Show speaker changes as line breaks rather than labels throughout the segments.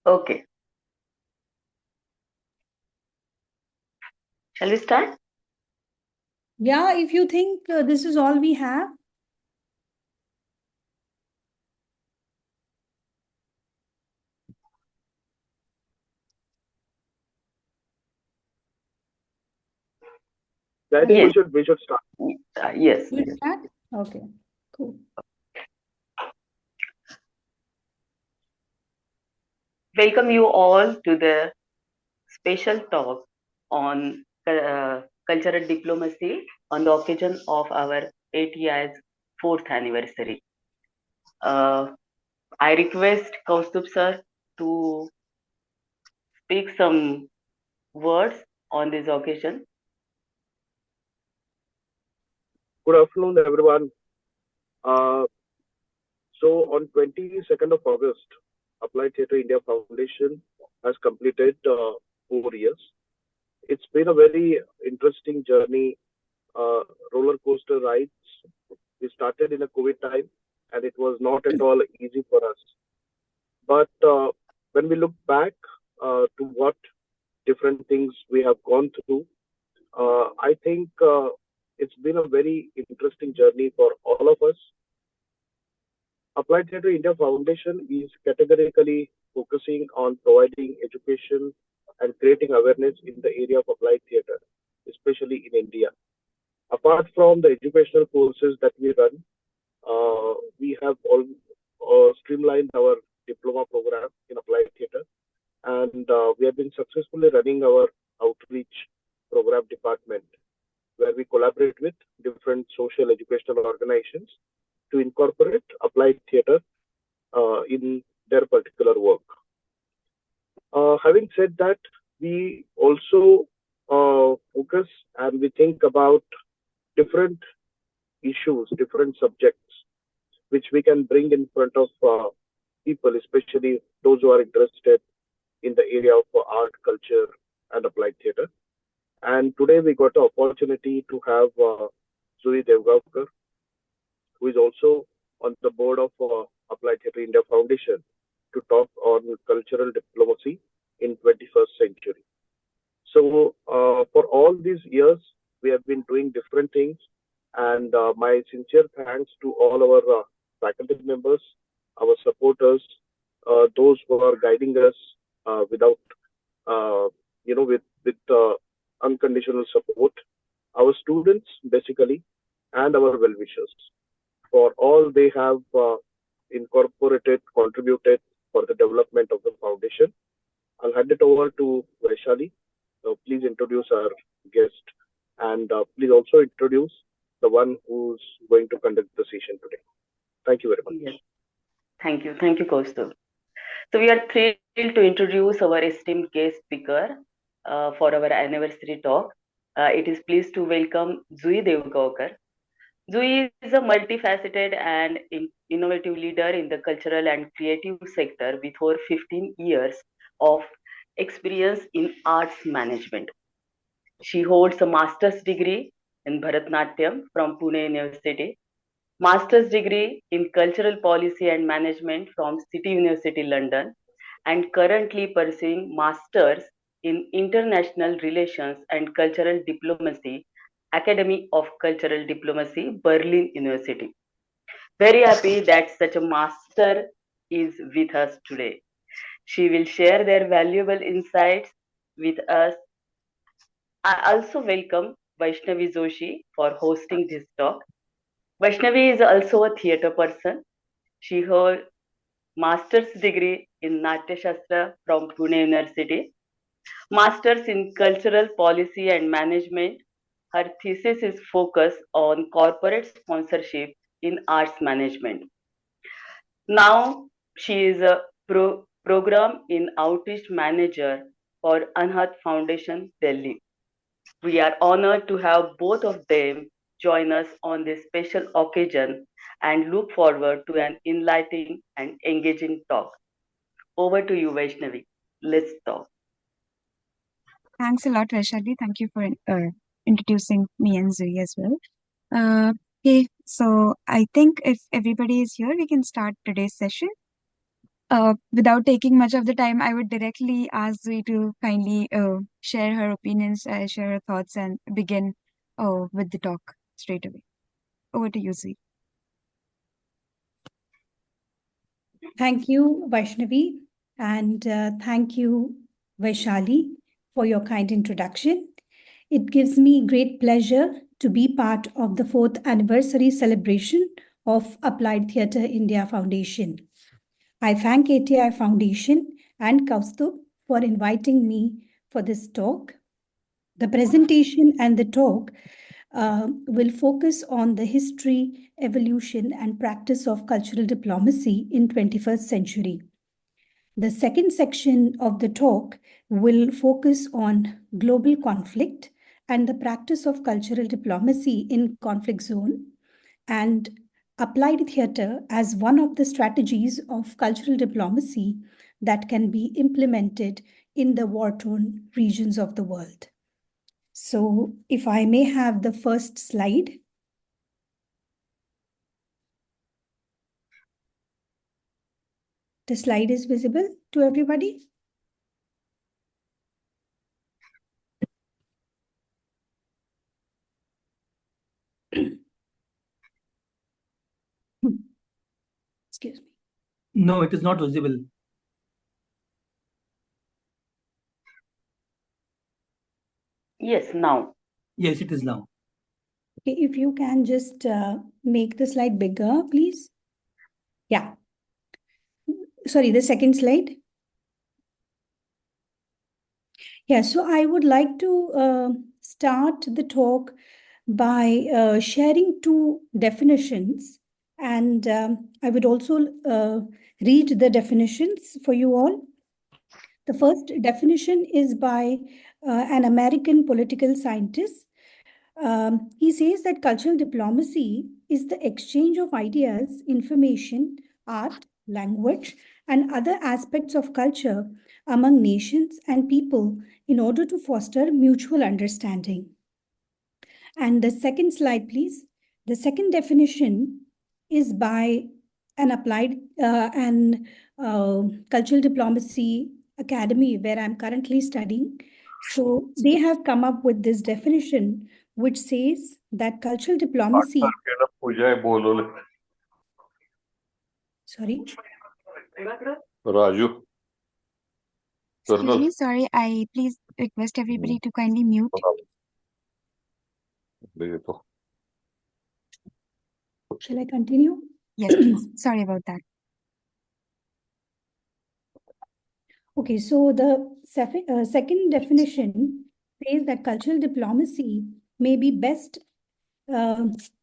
Okay. Shall we start?
Yeah, if you think this is all we have.
I think
Yes.
we should start.
Yes.
We start? Okay, cool.
Welcome you all to the special talk on cultural diplomacy on the occasion of our ATI's 4th anniversary. I request Kaustubh sir to speak some words on this occasion.
Good afternoon, everyone. So on 22nd of August, Applied Theatre India Foundation has completed 4 years. It's been a very interesting journey, roller coaster rides. We started in a COVID time, and it was not at all easy for us. But when we look back to what different things we have gone through, I think it's been a very interesting journey for all of us. Applied Theatre India Foundation is categorically focusing on providing education and creating awareness in the area of applied theatre, especially in India. Apart from the educational courses that we run, we have all streamlined our diploma program in applied theatre, and we have been successfully running our outreach program department, where we collaborate with different social educational organizations to incorporate applied theatre in their particular work. Having said that, we also focus and we think about different issues, different subjects, which we can bring in front of people, especially those who are interested in the area of art, culture, and applied theatre. And today we got the opportunity to have Juee Devgaonkar, who is also on the board of Applied Theatre India Foundation, to talk on cultural diplomacy in 21st century. So for all these years, we have been doing different things, and my sincere thanks to all our faculty members, our supporters, those who are guiding us without, with unconditional support, our students basically, and our well-wishers for all they have incorporated, contributed for the development of the foundation. I'll hand it over to Vaishali. Please introduce our guest, and please also introduce the one who's going to conduct the session today. Thank you very much.
Yes. Thank you, Kaustubh. So we are thrilled to introduce our esteemed guest speaker for our anniversary talk. It is pleased to welcome Juee Devgaonkar. Juee is a multifaceted and innovative leader in the cultural and creative sector with over 15 years of experience in arts management. She holds a master's degree in Bharatanatyam from Pune University, master's degree in cultural policy and management from City University London, and currently pursuing masters in international relations and cultural diplomacy, Academy of Cultural Diplomacy, Berlin University. Very happy that such a master is with us today. She will share their valuable insights with us. I also welcome Vaishnavi Joshi for hosting this talk. Vaishnavi is also a theatre person. She holds master's degree in Natya Shastra from Pune University, master's in cultural policy and management. Her thesis is focused on corporate sponsorship in arts management. Now she is a program in outreach manager for Anhat Foundation, Delhi. We are honored to have both of them join us on this special occasion and look forward to an enlightening and engaging talk. Over to you, Vaishnavi. Let's talk.
Thanks a lot, Vaishali. Thank you for introducing me and Juee as well. Okay, So I think if everybody is here, we can start today's session. Without taking much of the time, I would directly ask Zui to kindly share her opinions, share her thoughts, and begin with the talk straight away. Over to you, Zui.
Thank you, Vaishnavi, and thank you, Vaishali, for your kind introduction. It gives me great pleasure to be part of the 4th anniversary celebration of Applied Theatre India Foundation. I thank ATI Foundation and Kaustubh for inviting me for this talk. The presentation and the talk will focus on the history, evolution, and practice of cultural diplomacy in 21st century. The second section of the talk will focus on global conflict and the practice of cultural diplomacy in conflict zone, and applied theatre as one of the strategies of cultural diplomacy that can be implemented in the war-torn regions of the world. So if I may have the first slide. The slide is visible to everybody? Excuse me.
No, it is not visible.
Yes, now.
Yes, it is now.
Okay, if you can just make the slide bigger, please. Yeah. Sorry, the second slide. Yeah, so I would like to start the talk by sharing two definitions, and I would also read the definitions for you all. The first definition is by an American political scientist. He says that cultural diplomacy is the exchange of ideas, information, art, language, and other aspects of culture among nations and people in order to foster mutual understanding. And the second slide, please. The second definition is by an applied cultural diplomacy academy where I'm currently studying. So they have come up with this definition, which says that cultural diplomacy. Sorry.
Raju.
Excuse me, sorry. I please request everybody to kindly mute.
Shall I continue?
Yes, please. Sorry about that.
Okay, so the second definition says that cultural diplomacy may be best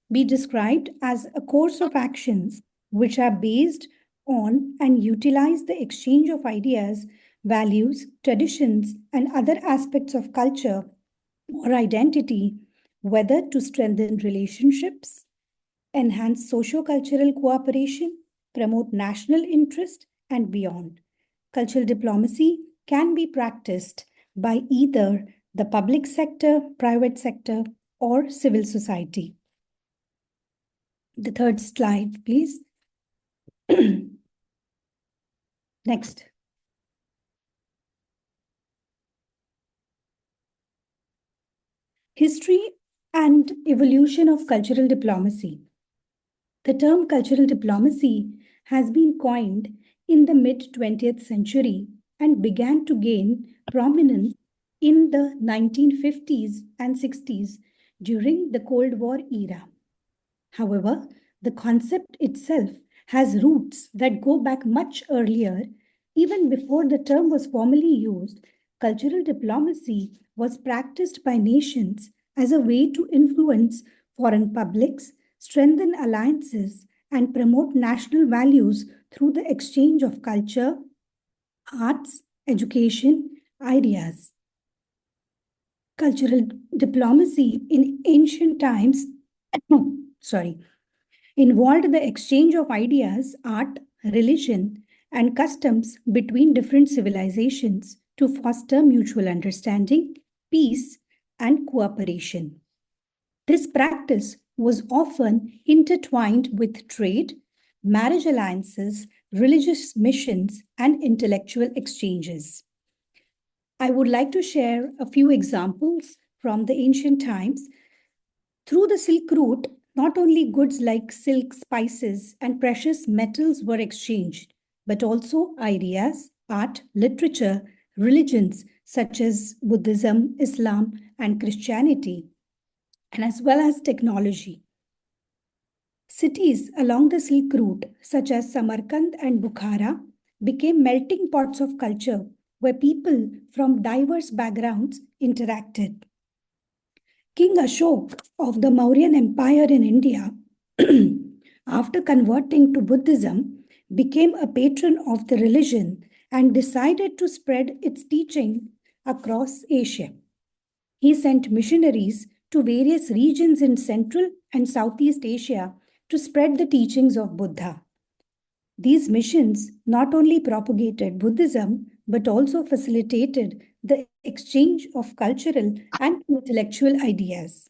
be described as a course of actions which are based on and utilize the exchange of ideas, values, traditions, and other aspects of culture or identity, whether to strengthen relationships, enhance socio-cultural cooperation, promote national interest, and beyond. Cultural diplomacy can be practiced by either the public sector, private sector, or civil society. The third slide, please. Next. History and evolution of cultural diplomacy. The term cultural diplomacy has been coined in the mid-20th century and began to gain prominence in the 1950s and 60s during the Cold War era. However, the concept itself has roots that go back much earlier. Even before the term was formally used, cultural diplomacy was practiced by nations as a way to influence foreign publics, strengthen alliances, and promote national values through the exchange of culture, arts, education, ideas. Cultural diplomacy in ancient times, involved the exchange of ideas, art, religion, and customs between different civilizations to foster mutual understanding, peace, and cooperation. This practice was often intertwined with trade, marriage alliances, religious missions, and intellectual exchanges. I would like to share a few examples from the ancient times. Through the Silk Route, not only goods like silk, spices, and precious metals were exchanged, but also ideas, art, literature, religions such as Buddhism, Islam, and Christianity, and as well as technology. Cities along the Silk Route, such as Samarkand and Bukhara, became melting pots of culture where people from diverse backgrounds interacted. King Ashok of the Mauryan Empire in India, after converting to Buddhism, became a patron of the religion and decided to spread its teaching across Asia. He sent missionaries to various regions in Central and Southeast Asia to spread the teachings of Buddha. These missions not only propagated Buddhism, but also facilitated the exchange of cultural and intellectual ideas.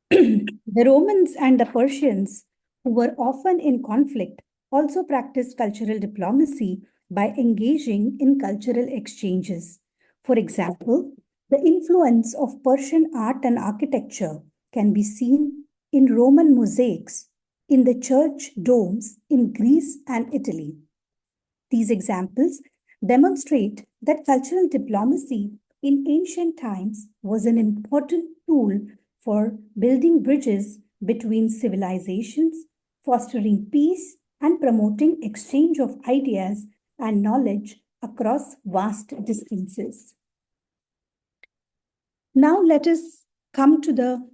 The Romans and the Persians, who were often in conflict, also practiced cultural diplomacy by engaging in cultural exchanges. For example, the influence of Persian art and architecture can be seen in Roman mosaics, in the church domes in Greece and Italy. These examples demonstrate that cultural diplomacy in ancient times was an important tool for building bridges between civilizations, fostering peace, and promoting exchange of ideas and knowledge across vast distances. Now let us come to the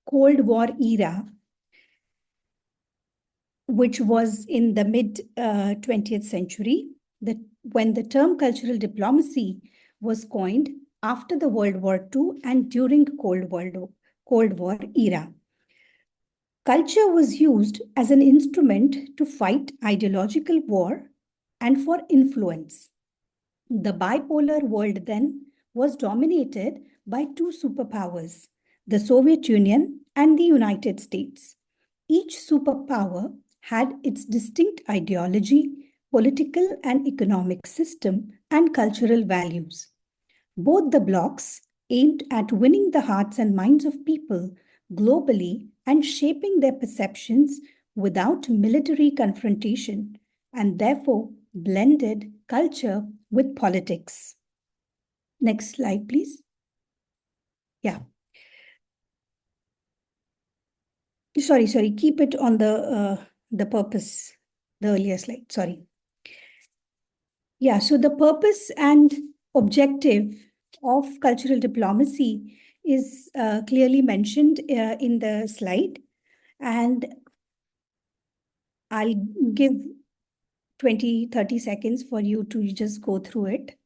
Cold War era, which was in the mid-20th century, when the term cultural diplomacy was coined after the World War II and during Cold War era. Culture was used as an instrument to fight ideological war and for influence. The bipolar world then was dominated by two superpowers, the Soviet Union and the United States. Each superpower had its distinct ideology, political and economic system, and cultural values. Both the blocs aimed at winning the hearts and minds of people globally and shaping their perceptions without military confrontation, and therefore blended culture with politics. Next slide, please. Yeah. Sorry, keep it on the purpose, the earlier slide, sorry. Yeah, so the purpose and objective of cultural diplomacy is clearly mentioned in the slide, and I'll give 20-30 seconds for you to just go through it,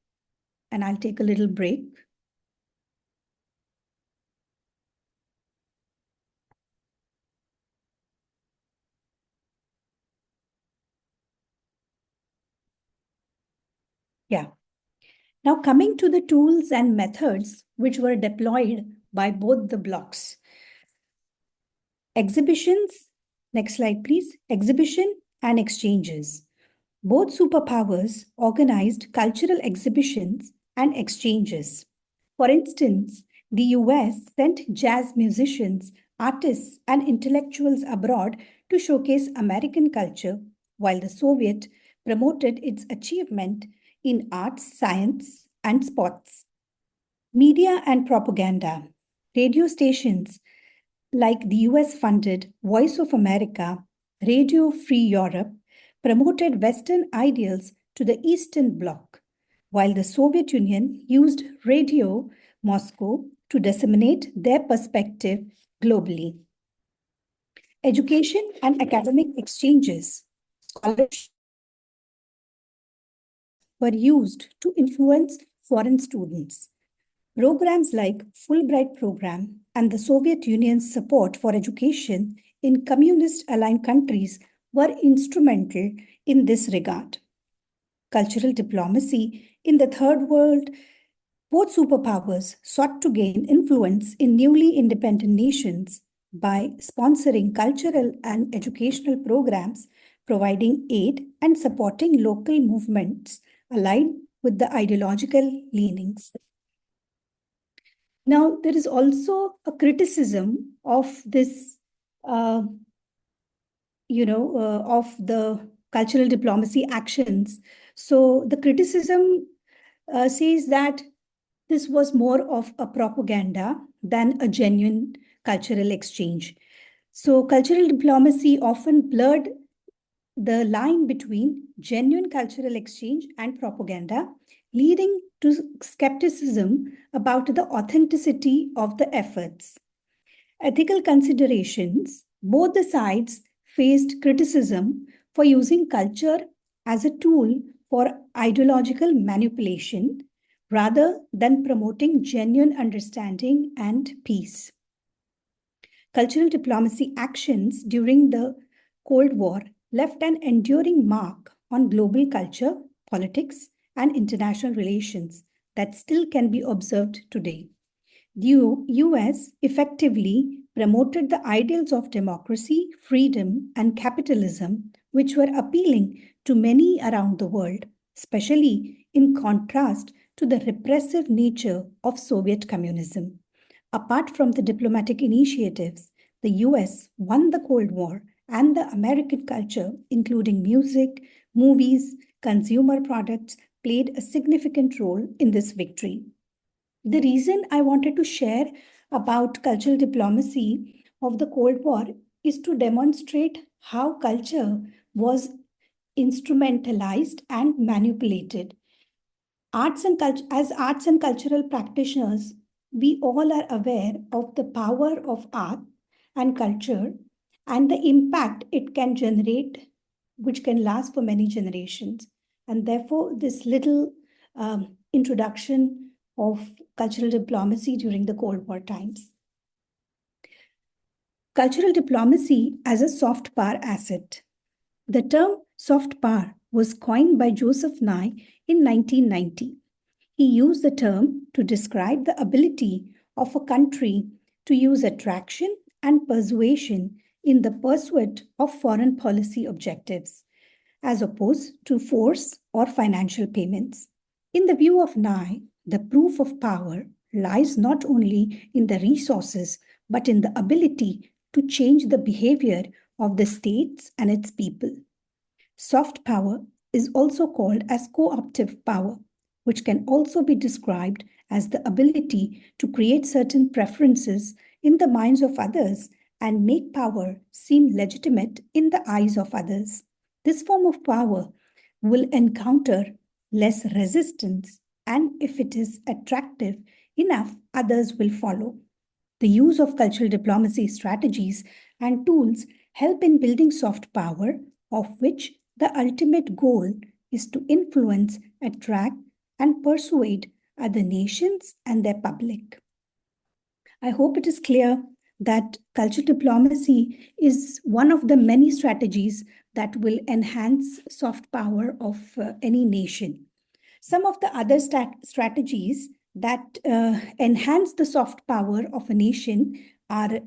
and I'll take a little break. Yeah. Now coming to the tools and methods which were deployed by both the blocs. Exhibitions, next slide please, exhibition and exchanges. Both superpowers organized cultural exhibitions and exchanges. For instance, the US sent jazz musicians, artists, and intellectuals abroad to showcase American culture, while the Soviet promoted its achievement in arts, science, and sports. Media and propaganda. Radio stations like the US-funded Voice of America, Radio Free Europe, promoted Western ideals to the Eastern Bloc, while the Soviet Union used Radio Moscow to disseminate their perspective globally. Education and academic exchanges. Scholarships were used to influence foreign students. Programs like Fulbright Program and the Soviet Union's support for education in communist-aligned countries were instrumental in this regard. Cultural diplomacy in the Third World, both superpowers sought to gain influence in newly independent nations by sponsoring cultural and educational programs, providing aid and supporting local movements aligned with the ideological leanings. Now, there is also a criticism of this, of the cultural diplomacy actions. So the criticism says that this was more of a propaganda than a genuine cultural exchange. So cultural diplomacy often blurred the line between genuine cultural exchange and propaganda, leading to skepticism about the authenticity of the efforts. Ethical considerations, both the sides faced criticism for using culture as a tool for ideological manipulation rather than promoting genuine understanding and peace. Cultural diplomacy actions during the Cold War left an enduring mark on global culture, politics, and international relations that still can be observed today. The US effectively promoted the ideals of democracy, freedom, and capitalism, which were appealing to many around the world, especially in contrast to the repressive nature of Soviet communism. Apart from the diplomatic initiatives, the US won the Cold War, and the American culture, including music, movies, consumer products, played a significant role in this victory. The reason I wanted to share about cultural diplomacy of the Cold War is to demonstrate how culture was instrumentalized and manipulated. As arts and cultural practitioners, we all are aware of the power of art and culture and the impact it can generate, which can last for many generations. And therefore, this little introduction of cultural diplomacy during the Cold War times. Cultural diplomacy as a soft power asset. The term soft power was coined by Joseph Nye in 1990. He used the term to describe the ability of a country to use attraction and persuasion in the pursuit of foreign policy objectives, as opposed to force or financial payments. In the view of Nye, the proof of power lies not only in the resources, but in the ability to change the behavior of the states and its people. Soft power is also called as co-optive power, which can also be described as the ability to create certain preferences in the minds of others and make power seem legitimate in the eyes of others. This form of power will encounter less resistance, and if it is attractive enough, others will follow. The use of cultural diplomacy strategies and tools help in building soft power, of which the ultimate goal is to influence, attract, and persuade other nations and their public. I hope it is clear that cultural diplomacy is one of the many strategies that will enhance soft power of any nation. Some of the other strategies that enhance the soft power of a nation are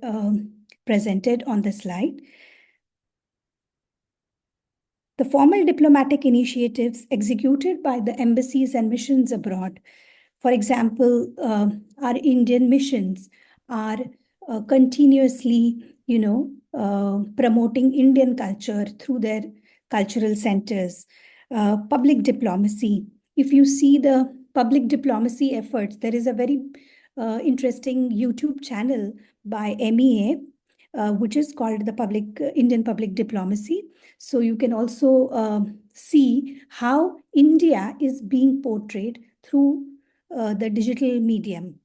presented on the slide. The formal diplomatic initiatives executed by the embassies and missions abroad. For example, our Indian missions are continuously, promoting Indian culture through their cultural centers. Public diplomacy. If you see the public diplomacy efforts, there is a very interesting YouTube channel by MEA, which is called the Indian Public Diplomacy. So you can also see how India is being portrayed through the digital medium.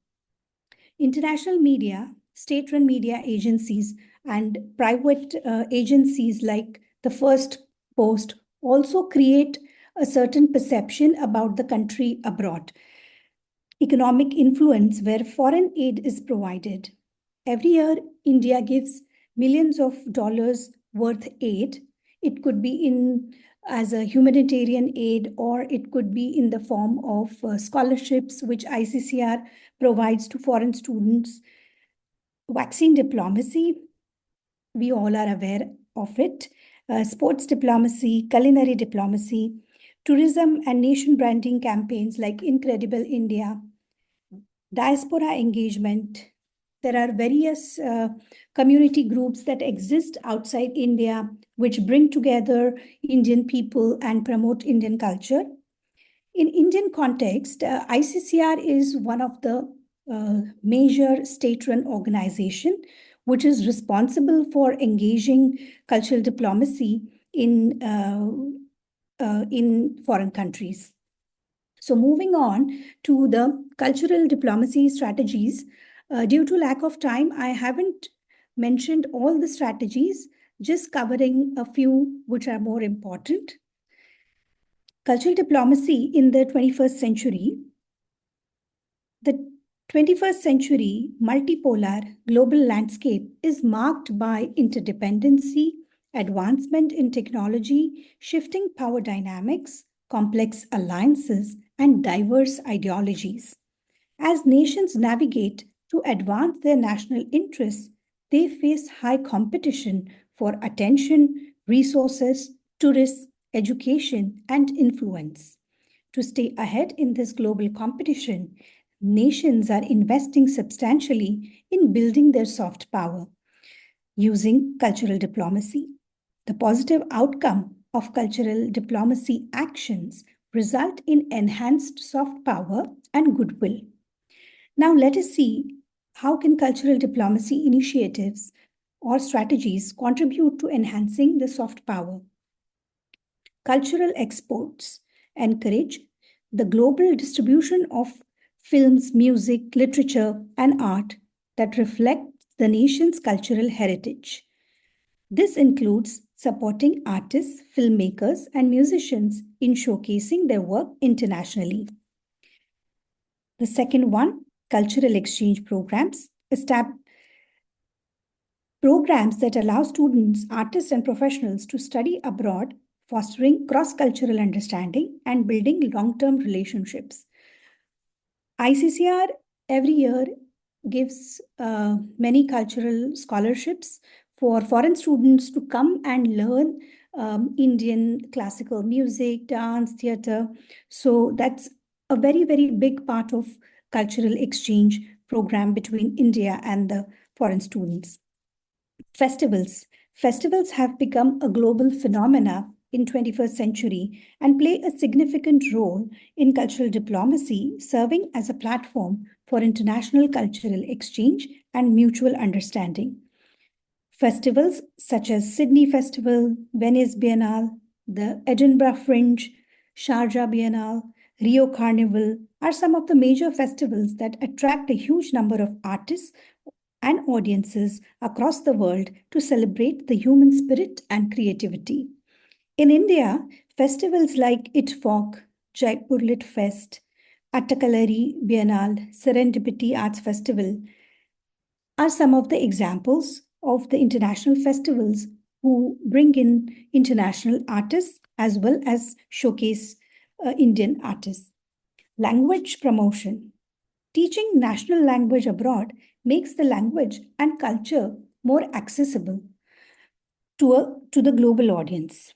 International media, state-run media agencies, and private agencies like the First Post also create a certain perception about the country abroad. Economic influence where foreign aid is provided. Every year, India gives millions of dollars worth aid. It could be as a humanitarian aid, or it could be in the form of scholarships, which ICCR provides to foreign students. Vaccine diplomacy. we all are aware of it. Sports diplomacy, culinary diplomacy, tourism and nation branding campaigns like Incredible India, diaspora engagement. There are various community groups that exist outside India which bring together Indian people and promote Indian culture. In Indian context, ICCR is one of the major state-run organization which is responsible for engaging cultural diplomacy in foreign countries. So moving on to the cultural diplomacy strategies, due to lack of time, I haven't mentioned all the strategies, just covering a few which are more important. Cultural diplomacy in the 21st century. The 21st century multipolar global landscape is marked by interdependency, advancement in technology, shifting power dynamics, complex alliances, and diverse ideologies. As nations navigate to advance their national interests, they face high competition for attention, resources, tourists, education, and influence. To stay ahead in this global competition, nations are investing substantially in building their soft power using cultural diplomacy. The positive outcome of cultural diplomacy actions result in enhanced soft power and goodwill. Now let us see how can cultural diplomacy initiatives or strategies contribute to enhancing the soft power. Cultural exports encourage the global distribution of films, music, literature, and art that reflect the nation's cultural heritage. This includes supporting artists, filmmakers, and musicians in showcasing their work internationally. The second one, cultural exchange programs, programs that allow students, artists, and professionals to study abroad, fostering cross-cultural understanding and building long-term relationships. ICCR every year gives many cultural scholarships for foreign students to come and learn Indian classical music, dance, theater. So that's a very, very big part of cultural exchange program between India and the foreign students. Festivals. Festivals have become a global phenomena in 21st century and play a significant role in cultural diplomacy, serving as a platform for international cultural exchange and mutual understanding. Festivals such as Sydney Festival, Venice Biennale, the Edinburgh Fringe, Sharjah Biennale, Rio Carnival are some of the major festivals that attract a huge number of artists and audiences across the world to celebrate the human spirit and creativity. In India, festivals like ITFOC, Jaipur Lit Fest, Attakalari Biennale, Serendipity Arts Festival are some of the examples of the international festivals who bring in international artists as well as showcase Indian artists. Language promotion. Teaching national language abroad makes the language and culture more accessible to the global audience.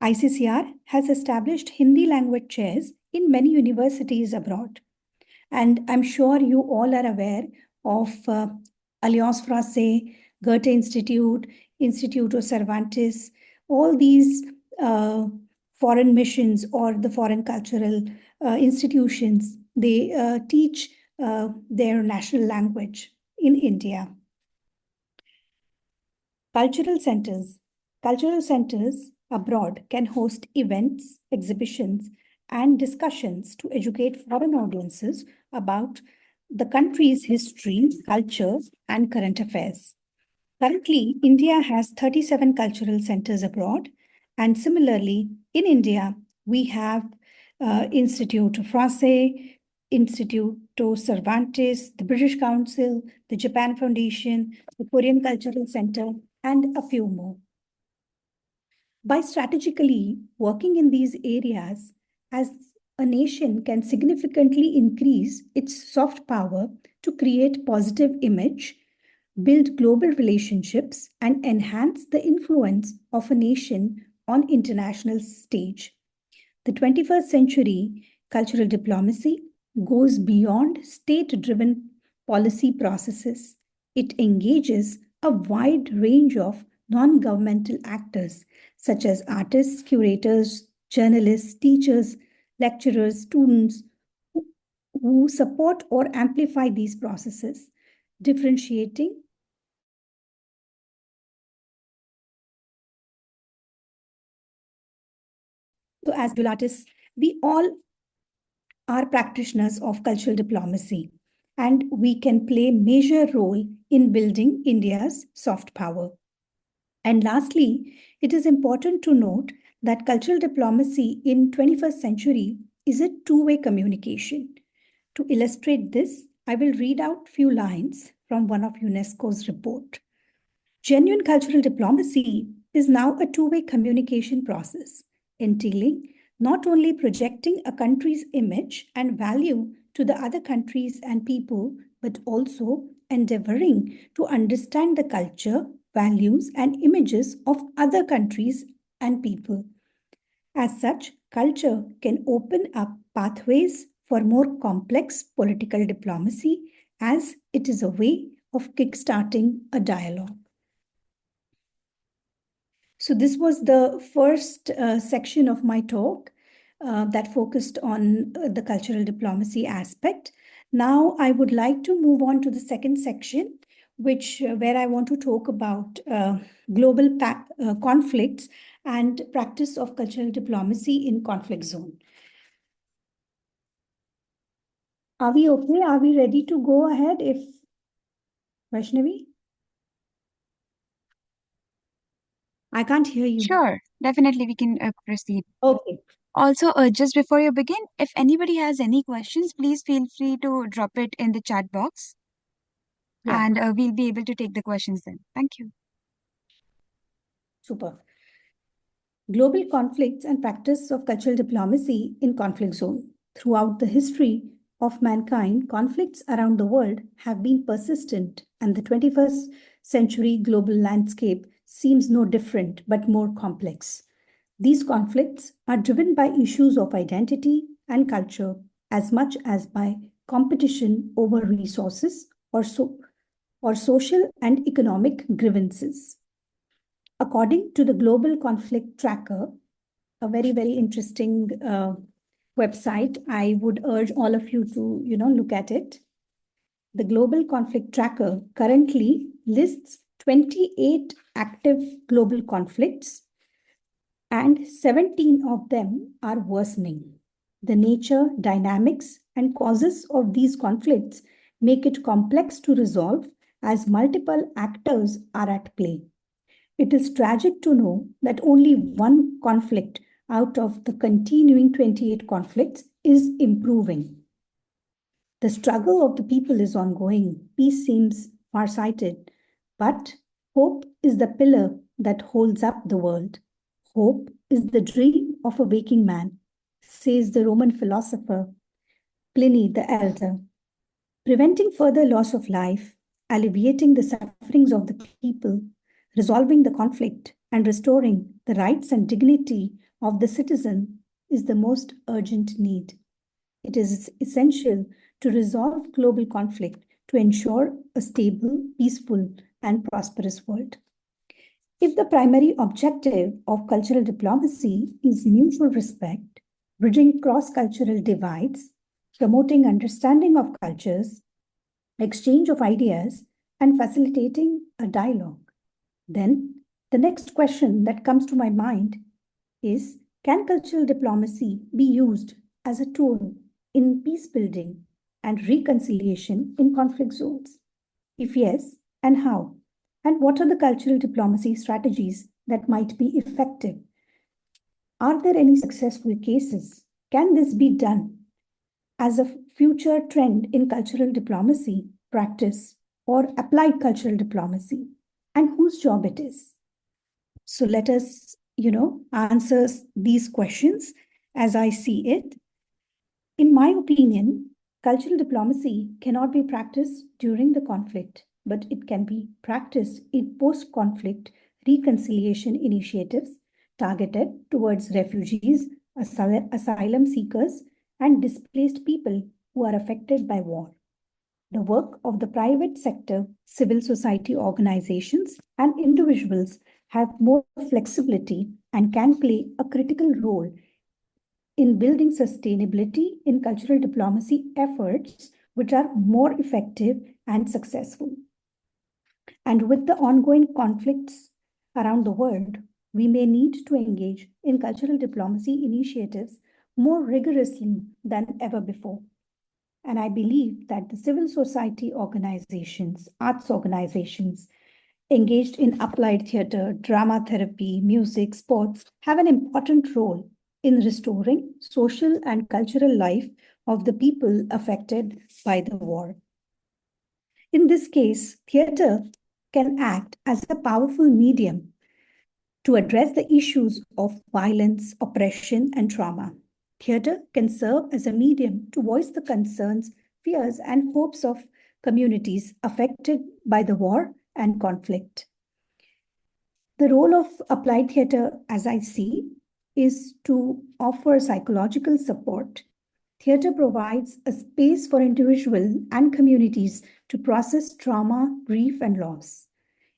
ICCR has established Hindi language chairs in many universities abroad. And I'm sure you all are aware of Alliance Française, Goethe Institute, Instituto Cervantes, all these foreign missions or the foreign cultural institutions, they teach their national language in India. Cultural centers. Cultural centers abroad can host events, exhibitions, and discussions to educate foreign audiences about the country's history, culture, and current affairs. Currently, India has 37 cultural centers abroad, and similarly, in India, we have Instituto Français, Instituto Cervantes, the British Council, the Japan Foundation, the Korean Cultural Centre, and a few more. By strategically working in these areas, as a nation can significantly increase its soft power to create positive image build global relationships, and enhance the influence of a nation on international stage. The 21st century cultural diplomacy goes beyond state-driven policy processes. It engages a wide range of non-governmental actors such as artists, curators, journalists, teachers, lecturers, students who support or amplify these processes, differentiating so as visual artists, we all are practitioners of cultural diplomacy, and we can play a major role in building India's soft power. And lastly, it is important to note that cultural diplomacy in 21st century is a two-way communication. To illustrate this, I will read out few lines from one of UNESCO's report. Genuine cultural diplomacy is now a two-way communication process, entailing not only projecting a country's image and value to the other countries and people, but also endeavoring to understand the culture, values, and images of other countries and people. As such, culture can open up pathways for more complex political diplomacy, as it is a way of kickstarting a dialogue. So this was the first section of my talk that focused on the cultural diplomacy aspect. Now I would like to move on to the second section, where I want to talk about global conflicts and practice of cultural diplomacy in conflict zone. Are we okay? Are we ready to go ahead? Vaishnavi? I can't hear you.
Sure, definitely we can proceed.
Okay.
Also, just before you begin, if anybody has any questions, please feel free to drop it in the chat box,
Yeah.
and we'll be able to take the questions then. Thank you.
Super. Global conflicts and practice of cultural diplomacy in conflict zone. Throughout the history of mankind, conflicts around the world have been persistent, and the 21st century global landscape seems no different but more complex. These conflicts are driven by issues of identity and culture as much as by competition over resources or social and economic grievances. According to the Global Conflict Tracker, a very, very interesting website, I would urge all of you to, look at it. The Global Conflict Tracker currently lists 28 active global conflicts, and 17 of them are worsening. The nature, dynamics, and causes of these conflicts make it complex to resolve as multiple actors are at play. It is tragic to know that only one conflict out of the continuing 28 conflicts is improving. The struggle of the people is ongoing. Peace seems far-sighted, but hope is the pillar that holds up the world. Hope is the dream of a waking man, says the Roman philosopher Pliny the Elder. Preventing further loss of life, alleviating the sufferings of the people, resolving the conflict, and restoring the rights and dignity of the citizen is the most urgent need. It is essential to resolve global conflict to ensure a stable, peaceful, and prosperous world. If the primary objective of cultural diplomacy is mutual respect, bridging cross-cultural divides, promoting understanding of cultures, exchange of ideas, and facilitating a dialogue, then the next question that comes to my mind is, can cultural diplomacy be used as a tool in peace building and reconciliation in conflict zones? If yes, and how? And what are the cultural diplomacy strategies that might be effective? Are there any successful cases? Can this be done as a future trend in cultural diplomacy practice or applied cultural diplomacy? And whose job it is? So let us, answer these questions as I see it. In my opinion, cultural diplomacy cannot be practiced during the conflict but it can be practiced in post-conflict reconciliation initiatives targeted towards refugees, asylum seekers, and displaced people who are affected by war. The work of the private sector, civil society organizations, and individuals have more flexibility and can play a critical role in building sustainability in cultural diplomacy efforts, which are more effective and successful. And with the ongoing conflicts around the world, we may need to engage in cultural diplomacy initiatives more rigorously than ever before. And I believe that the civil society organizations, arts organizations engaged in applied theater, drama therapy, music, sports have an important role in restoring social and cultural life of the people affected by the war. In this case, theater can act as a powerful medium to address the issues of violence, oppression, and trauma. Theater can serve as a medium to voice the concerns, fears, and hopes of communities affected by the war and conflict. The role of applied theater, as I see, is to offer psychological support. Theater provides a space for individuals and communities to process trauma, grief, and loss.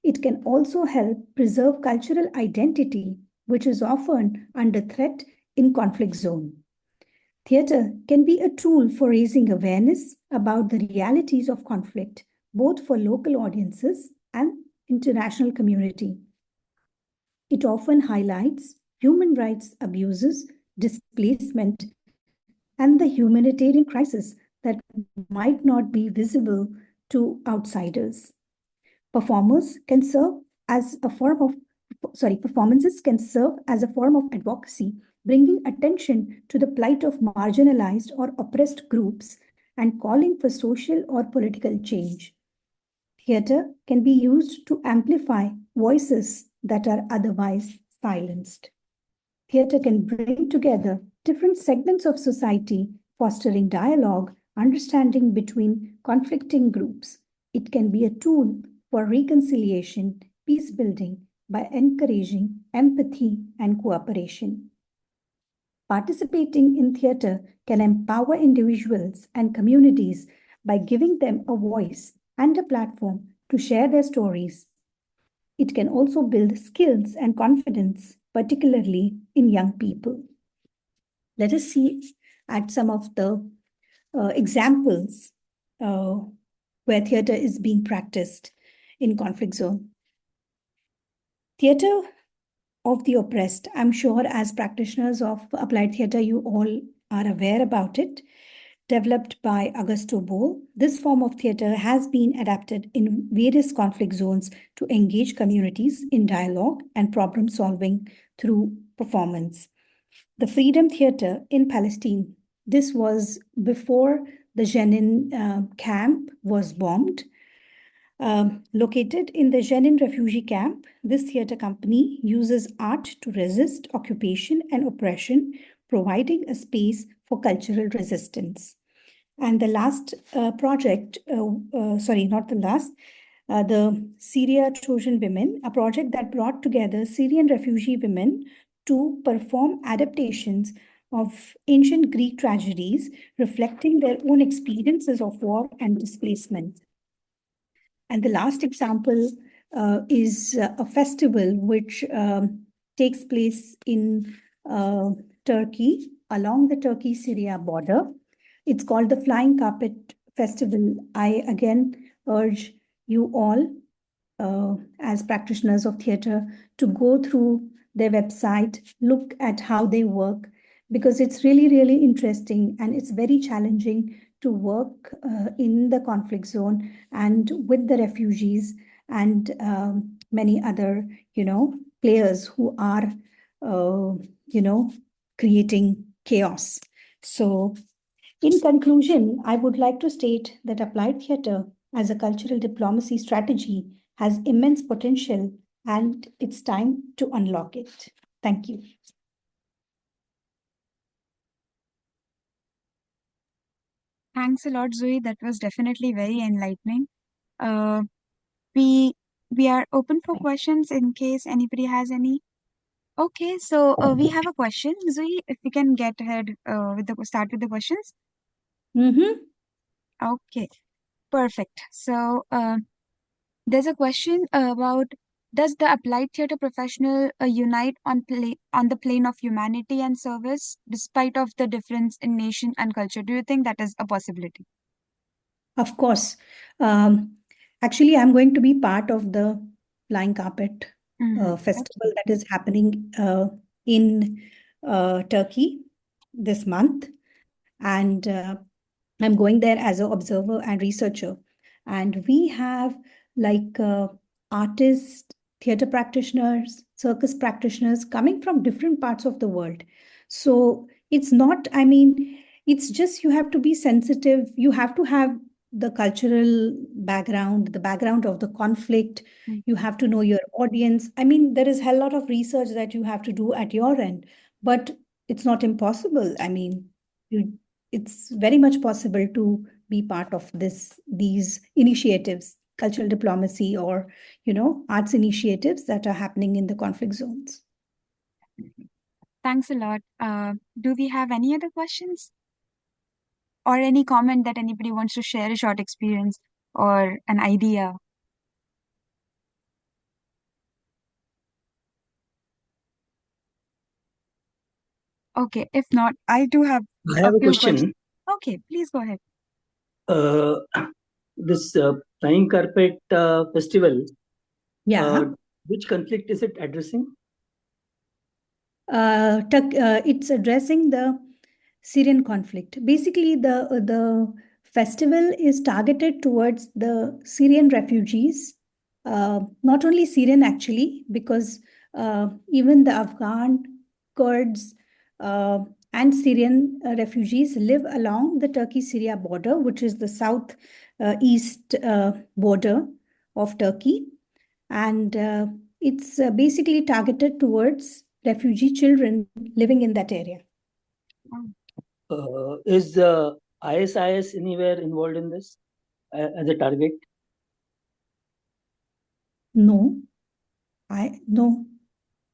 It can also help preserve cultural identity, which is often under threat in conflict zone. Theater can be a tool for raising awareness about the realities of conflict, both for local audiences and international community. It often highlights human rights abuses, displacement, and the humanitarian crisis that might not be visible to outsiders. Performances can serve as a form of advocacy, bringing attention to the plight of marginalized or oppressed groups and calling for social or political change. Theater can be used to amplify voices that are otherwise silenced. Theater can bring together different segments of society, fostering dialogue, understanding between conflicting groups. It can be a tool for reconciliation, peace building by encouraging empathy and cooperation. Participating in theater can empower individuals and communities by giving them a voice and a platform to share their stories. It can also build skills and confidence, particularly in young people. Let us see at some of the examples where theater is being practiced in conflict zone. Theater of the oppressed. I'm sure as practitioners of applied theater, you all are aware about it. Developed by Augusto Boal, this form of theater has been adapted in various conflict zones to engage communities in dialogue and problem solving through performance. The Freedom Theater in Palestine, this was before the Jenin camp was bombed. Located in the Jenin refugee camp, this theater company uses art to resist occupation and oppression, providing a space for cultural resistance. And the last project, not the last, the Syria Trojan Women, a project that brought together Syrian refugee women to perform adaptations of ancient Greek tragedies, reflecting their own experiences of war and displacement. And the last example is a festival which takes place in Turkey, along the Turkey-Syria border. It's called the Flying Carpet Festival. I again urge you all, as practitioners of theater, to go through their website, look at how they work, because it's really, really interesting and it's very challenging to work in the conflict zone and with the refugees and many other, players who are, creating chaos. So in conclusion, I would like to state that applied theater as a cultural diplomacy strategy has immense potential and it's time to unlock it. Thank you.
Thanks a lot, Juee. That was definitely very enlightening. we are open for questions in case anybody has any. Okay, so we have a question. Zoe, if we can get ahead start with the questions.
Mm-hmm.
Okay, perfect. So there's a question about, does the applied theatre professional unite on the plane of humanity and service despite of the difference in nation and culture? Do you think that is a possibility?
Of course. Actually, I'm going to be part of the Flying Carpet festival that is happening in Turkey this month. And I'm going there as an observer and researcher. And we have like artists, theater practitioners, circus practitioners coming from different parts of the world. So it's not, I mean, it's just you have to be sensitive. You have to have the cultural background, the background of the conflict. You have to know your audience. I mean, there is a lot of research that you have to do at your end, but it's not impossible. I mean, it's very much possible to be part of these initiatives, cultural diplomacy, or arts initiatives that are happening in the conflict zones.
Thanks a lot. Do we have any other questions or any comment that anybody wants to share a short experience or an idea? Okay, if not, I do have
I have a
few
question.
questions. Okay, please go ahead.
This Flying Carpet festival,
Yeah.
which conflict is it addressing?
It's addressing the Syrian conflict. Basically, the festival is targeted towards the Syrian refugees, not only Syrian actually, because even the Afghan, Kurds, and Syrian refugees live along the Turkey-Syria border, which is the south east border of Turkey, and it's basically targeted towards refugee children living in that area.
Is ISIS anywhere involved in this as a target?
No.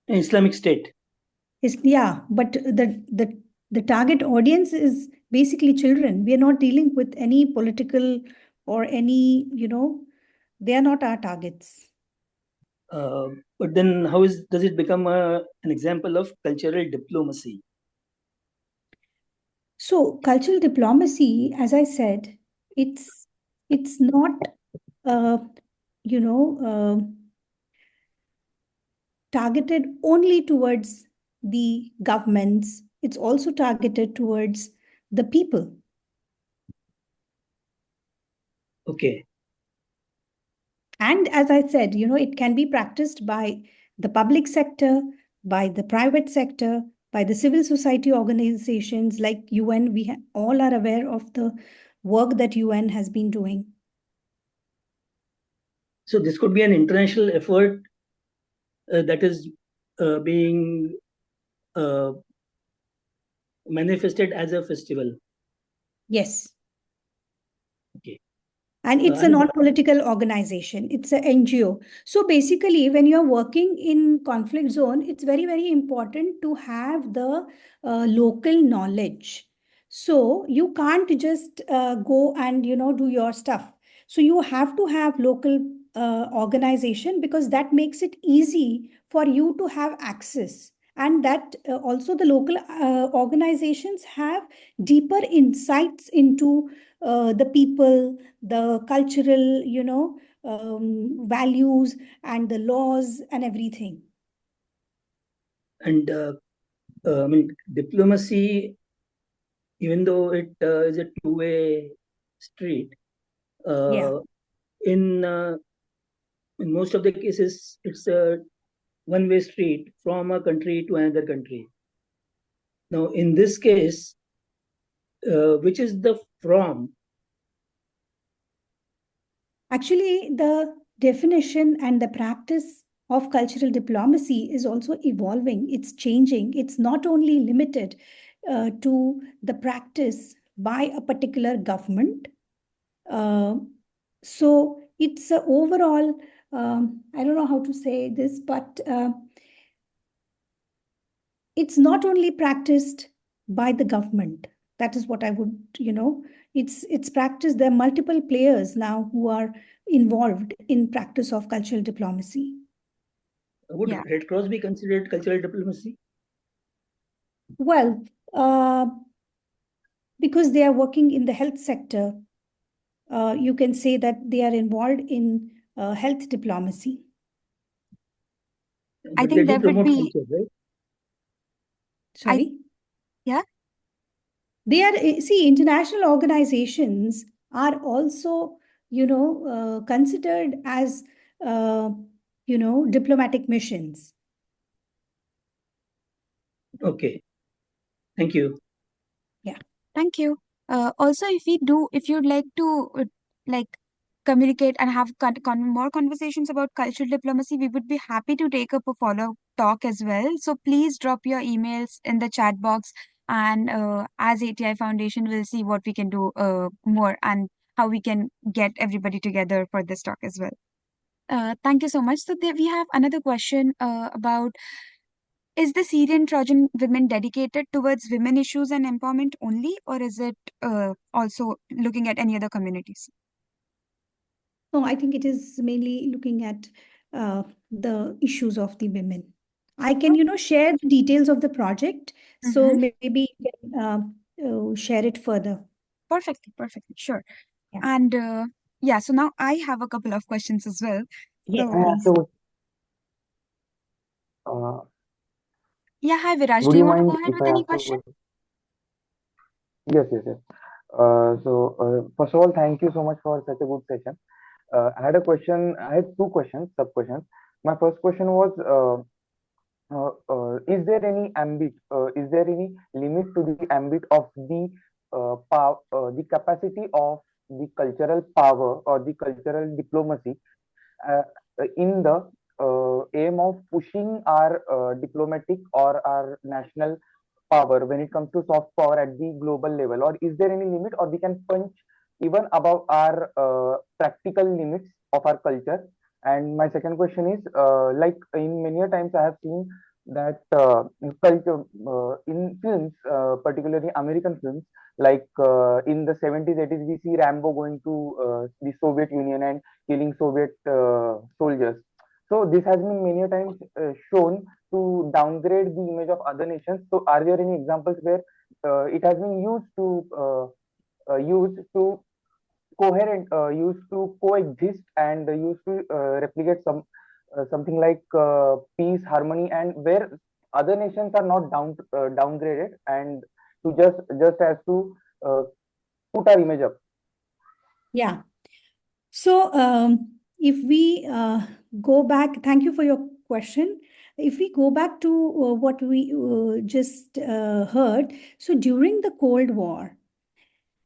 Islamic State.
But the target audience is basically children. We are not dealing with any political or any, they are not our targets.
But then how does it become an example of cultural diplomacy?
So cultural diplomacy, as I said, it's not, targeted only towards the governments. It's also targeted towards the people.
Okay.
And as I said, it can be practiced by the public sector, by the private sector, by the civil society organizations like UN. We all are aware of the work that UN has been doing.
So this could be an international effort that is being manifested as a festival.
Yes.
Okay.
And it's a non-political organization. It's an NGO. So basically, when you're working in conflict zone, it's very, very important to have the local knowledge. So you can't just go and, do your stuff. So you have to have local organization, because that makes it easy for you to have access. And that also the local organizations have deeper insights into the people, the cultural, values and the laws and everything.
And I mean, diplomacy, even though it is a two-way street, in most of the cases, it's a one-way street from a country to another country. Now, in this case, which is the from?
Actually, the definition and the practice of cultural diplomacy is also evolving. It's changing. It's not only limited to the practice by a particular government. So it's a overall, I don't know how to say this, but it's not only practiced by the government. That is what I would, it's practiced. There are multiple players now who are involved in practice of cultural diplomacy.
Would
Yeah.
Red Cross be considered cultural diplomacy?
Well, because they are working in the health sector, you can say that they are involved in health diplomacy.
I
But
think
they
there
do
would
promote
be,
culture, right?
Sorry?
yeah.
They are, see, international organizations are also, considered as, diplomatic missions.
Okay. Thank you.
Yeah.
Thank you. Also, if you'd like to like communicate and have more conversations about cultural diplomacy, we would be happy to take up a follow talk as well. So please drop your emails in the chat box, and as ATI Foundation, we'll see what we can do more and how we can get everybody together for this talk as well. Thank you so much. So we have another question about, is the Syrian Trojan women dedicated towards women issues and empowerment only, or is it also looking at any other communities?
No, I think it is mainly looking at the issues of the women. I can, share the details of the project. So maybe you can share it further.
Perfectly, sure.
Yeah.
And yeah, so now I have a couple of questions as well.
Yes,
So
please.
yeah, hi Viraj,
Would
do
you
you want to
mind
go ahead
if
with
I
any
ask a
question?
question? Yes. First of all, thank you so much for such a good session. I had two questions, sub questions. My first question was, is there any limit to the ambit of the capacity of the cultural power or the cultural diplomacy uh, in the aim of pushing our diplomatic or our national power when it comes to soft power at the global level, or is there any limit, or we can punch even above our practical limits of our culture? And my second question is, like in many a times I have seen that culture in films, particularly American films, like in the 70s 80s we see Rambo going to the Soviet Union and killing Soviet soldiers. So this has been many a times shown to downgrade the image of other nations. So are there any examples where it has been used to used to coexist and used to replicate something like peace, harmony, and where other nations are not downgraded and to just as to uh, put our image up?
Yeah. So if we go back, thank you for your question. If we go back to what we just heard, so during the Cold War,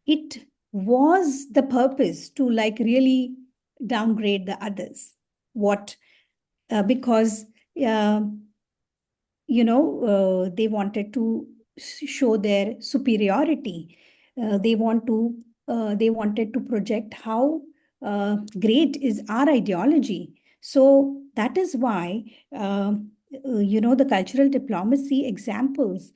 it was the purpose to like really downgrade the others. Because they wanted to show their superiority. They wanted to project how great is our ideology. So that is why the cultural diplomacy examples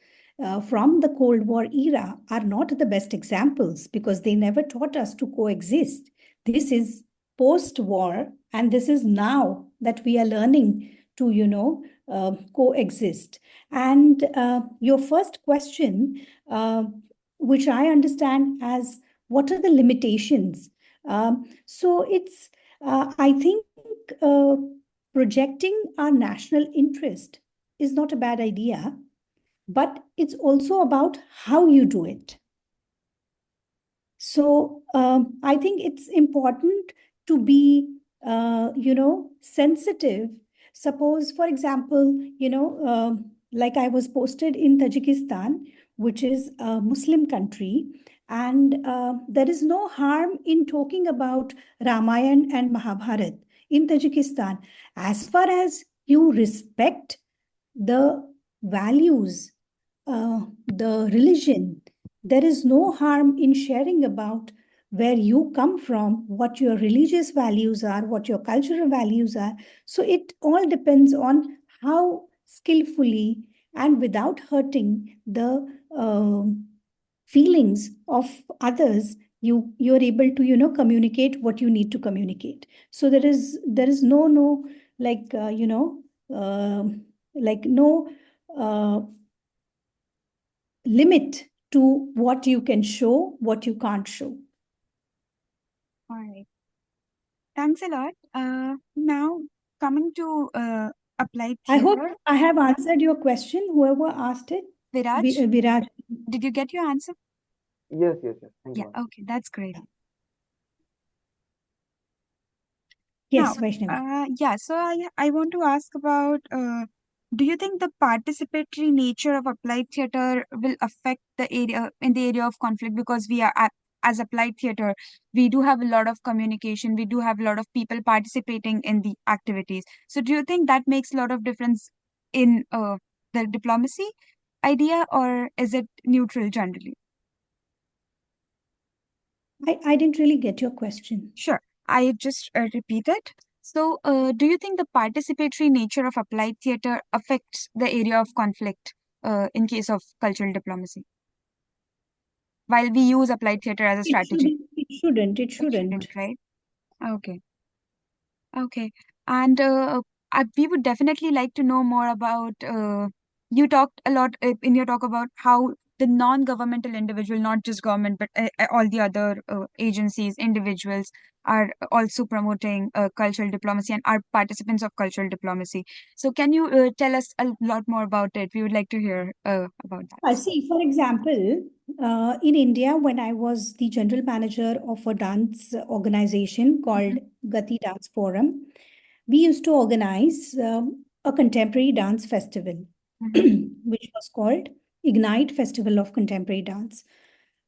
from the Cold War era are not the best examples, because they never taught us to coexist. This is post-war, and this is now that we are learning to coexist. And your first question, which I understand as what are the limitations? So it's, I think, projecting our national interest is not a bad idea, but it's also about how you do it. So I think it's important to be, sensitive. Suppose, for example, like I was posted in Tajikistan, which is a Muslim country, and there is no harm in talking about Ramayana and Mahabharata in Tajikistan, as far as you respect the values, the religion. There is no harm in sharing about where you come from, what your religious values are, what your cultural values are. So it all depends on how skillfully and without hurting the feelings of others, you're able to communicate what you need to communicate. So there is no like like no limit to what you can show, what you can't show.
All right. Thanks a lot. Now coming to applied
I hope
theater.
I have answered your question, whoever asked it.
Viraj,
Viraj.
did you get your answer?
Yes. Thank
Yeah,
you.
okay, that's great.
Yes,
Now,
Vaishnavi.
so I want to ask about do you think the participatory nature of applied theater will affect the area of conflict? Because we are as applied theater, we do have a lot of communication, we do have a lot of people participating in the activities. So do you think that makes a lot of difference in the diplomacy idea, or is it neutral generally?
I didn't really get your question.
Sure, I just repeat it. So, do you think the participatory nature of applied theater affects the area of conflict in case of cultural diplomacy? While we use applied theater as a strategy,
It shouldn't.
it shouldn't, right? Okay. Okay. And we would definitely like to know more about. You talked a lot in your talk about how the non-governmental individual, not just government, but all the other agencies, individuals are also promoting cultural diplomacy and are participants of cultural diplomacy. So, can you tell us a lot more about it? We would like to hear about
I
that.
see, for example, in India, when I was the general manager of a dance organization called Gati Dance Forum, we used to organize a contemporary dance festival, which was called Ignite Festival of Contemporary Dance.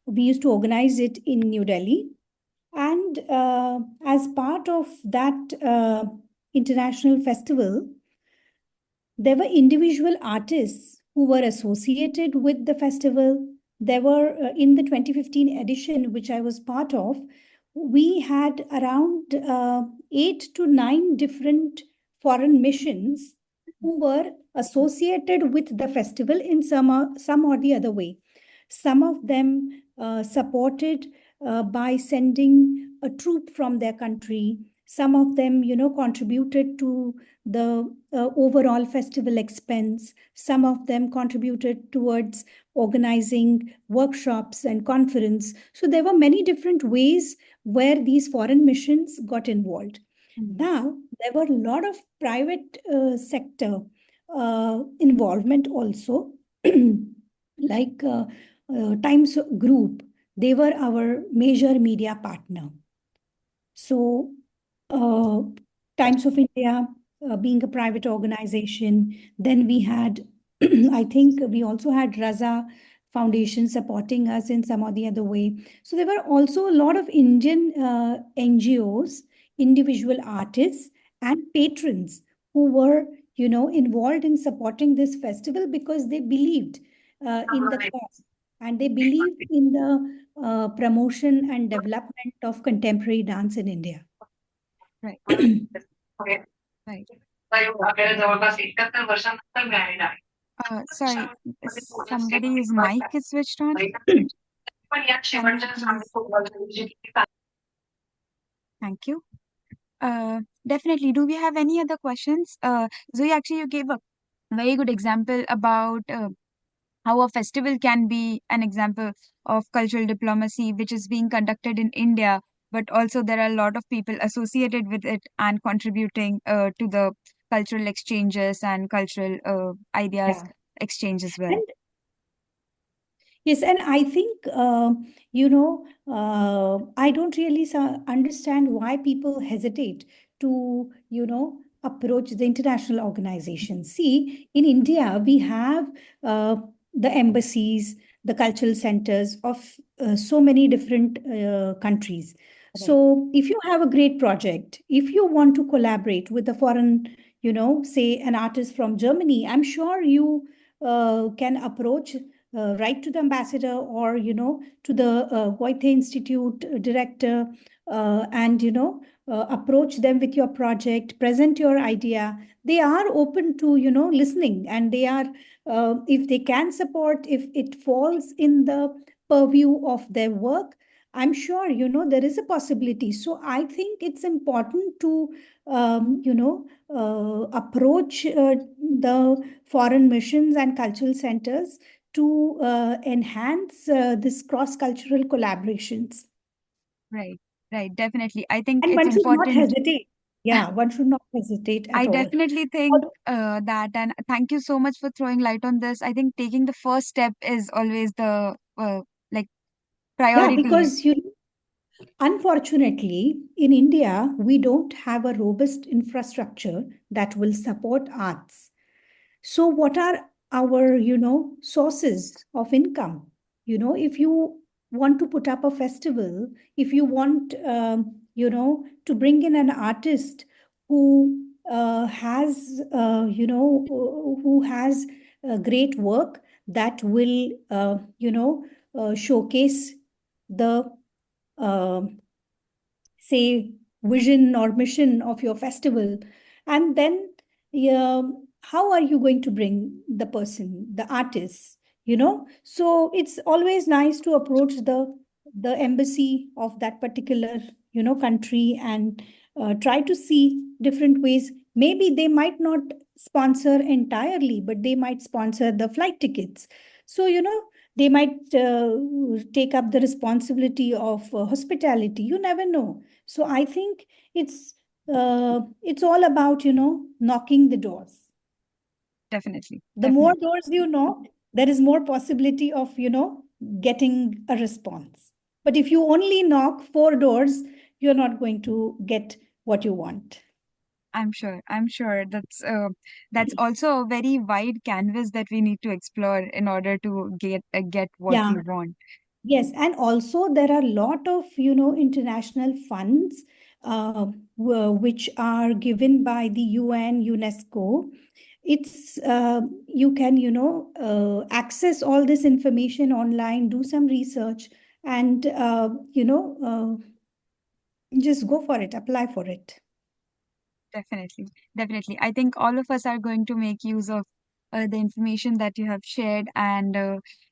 We used to organize it in New Delhi. And as part of that international festival, there were individual artists who were associated with the festival. There were, in the 2015 edition, which I was part of, we had around 8 to 9 different foreign missions who were associated with the festival in some or the other way. Some of them supported by sending a troop from their country. Some of them, contributed to the overall festival expense. Some of them contributed towards organizing workshops and conference. So there were many different ways where these foreign missions got involved. Now, there were a lot of private sector involvement also, like Times Group. They were our major media partner. So, Times of India being a private organization, then we had, I think we also had Raza Foundation supporting us in some or the other way. So there were also a lot of Indian NGOs, individual artists, and patrons who were, involved in supporting this festival because they believed in the cause and they believed in the promotion and development of contemporary dance in India.
Right. Right. Sorry, somebody's mic is switched on. Thank you. Definitely. Do we have any other questions? Zoe, actually, you gave a very good example about how a festival can be an example of cultural diplomacy, which is being conducted in India, but also there are a lot of people associated with it and contributing to the cultural exchanges and cultural ideas exchange as well.
Yes, and I think, I don't really understand why people hesitate to, approach the international organizations. See, in India, we have the embassies, the cultural centers of so many different countries. So if you have a great project, if you want to collaborate with a foreign, say an artist from Germany, I'm sure you can approach write to the ambassador or, to the Goethe Institute director, and, approach them with your project, present your idea. They are open to, listening, and they are, if they can support, if it falls in the purview of their work, I'm sure, there is a possibility. So I think it's important to, approach the foreign missions and cultural centers to enhance this cross-cultural collaborations.
Right, right, definitely. I think
And
it's
one should not
important.
hesitate. Yeah, one should not hesitate
I
at all.
definitely think that, and thank you so much for throwing light on this. I think taking the first step is always the like
Yeah,
priority.
because unfortunately, in India, we don't have a robust infrastructure that will support arts. So what are our, sources of income? If you want to put up a festival, if you want, to bring in an artist who has, who has great work that will, showcase the, uh, say, vision or mission of your festival, and then, how are you going to bring the person, the artist? So it's always nice to approach the embassy of that particular, country, and try to see different ways. Maybe they might not sponsor entirely, but they might sponsor the flight tickets. So, they might take up the responsibility of hospitality. You never know. So I think it's all about, knocking the doors.
Definitely,
The more
definitely.
doors you knock, there is more possibility of, getting a response. But if you only knock 4 doors, you're not going to get what you want.
I'm sure. I'm sure that's also a very wide canvas that we need to explore in order to get what
Yeah.
we want.
Yes, and also there are a lot of, international funds which are given by the UN, UNESCO. It's you can, access all this information online, do some research, and just go for it, apply for it.
Definitely, definitely. I think all of us are going to make use of the information that you have shared, and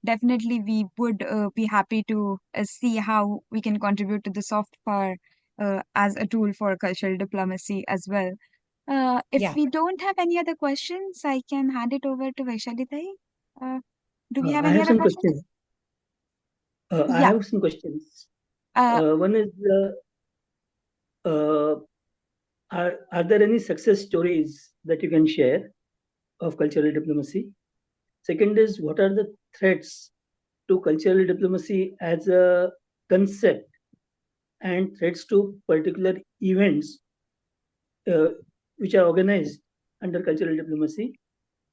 definitely we would be happy to see how we can contribute to the soft power as a tool for cultural diplomacy as well. If
Yeah.
we don't have any other questions, I can hand it over to Vaishali Thai. Do we have
I
any
have
other
some
questions?
questions. I
Yeah.
have some questions.
Uh,
One is, uh, are there any success stories that you can share of cultural diplomacy? Second is, what are the threats to cultural diplomacy as a concept and threats to particular events uh, which are organized under cultural diplomacy?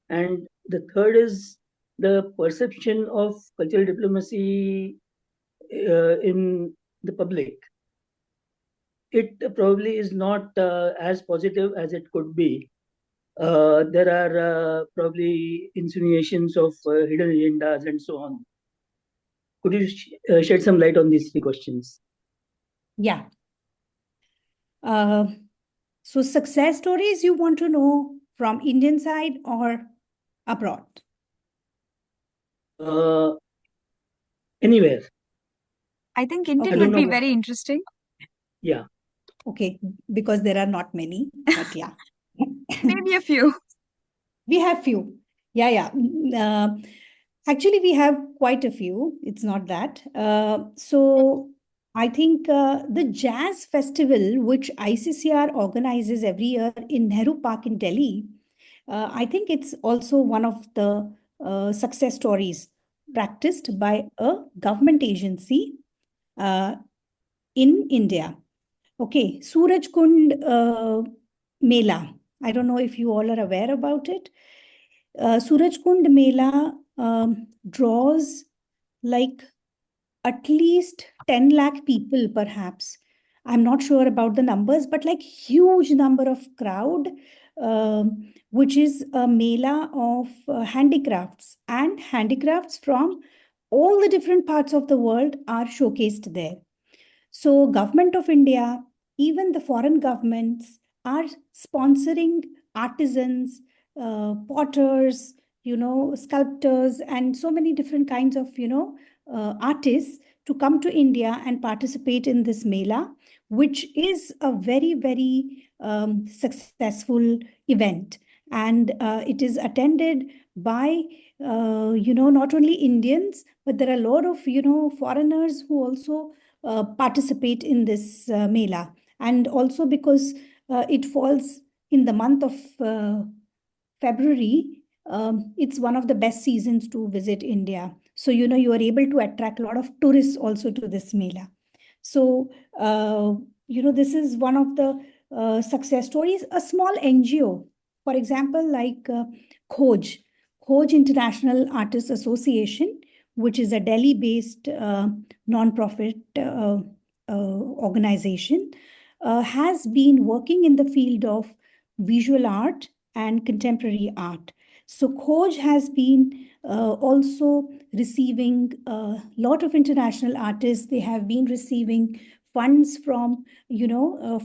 And the third is the perception of cultural diplomacy in the public. It probably is not as positive as it could be. There are probably insinuations of hidden agendas and so on. Could you shed some light on these three questions?
Yeah. So success stories you want to know from Indian side or abroad?
Anywhere.
I think Indian
Okay.
would
don't
be
know.
very interesting.
Yeah.
Okay, because there are not many, but yeah.
Maybe a few.
We have few. Yeah, yeah. Actually, we have quite a few. It's not that. So I think the jazz festival, which ICCR organizes every year in Nehru Park in Delhi, I think it's also one of the success stories practiced by a government agency uh, in India. Okay, Suraj Kund Mela. I don't know if you all are aware about it. Suraj Kund Mela draws like at least 10 lakh people, perhaps. I'm not sure about the numbers, but like huge number of crowd, which is a mela of handicrafts, and handicrafts from all the different parts of the world are showcased there. So government of India, even the foreign governments are sponsoring artisans, potters, sculptors, and so many different kinds of, artists to come to India and participate in this Mela, which is a very, very successful event. And it is attended by, not only Indians, but there are a lot of, foreigners who also participate in this Mela. And also because it falls in the month of February, it's one of the best seasons to visit India. So, you are able to attract a lot of tourists also to this Mela. So, this is one of the success stories. A small NGO, for example, like Khoj International Artists Association, which is a Delhi-based non-profit organization, has been working in the field of visual art and contemporary art. So Khoj has been also receiving a lot of international artists. They have been receiving funds from,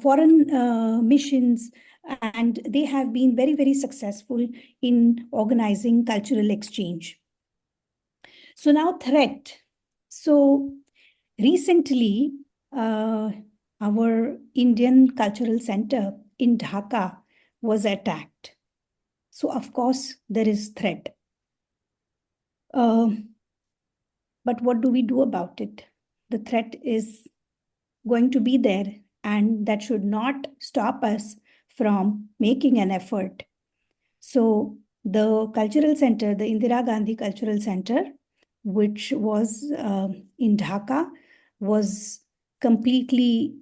foreign missions, and they have been very, very successful in organizing cultural exchange. So now threat. So recently, our Indian Cultural Center in Dhaka was attacked. So of course, there is threat. But what do we do about it? The threat is going to be there, and that should not stop us from making an effort. So the Cultural Center, the Indira Gandhi Cultural Center, which was in Dhaka, was completely,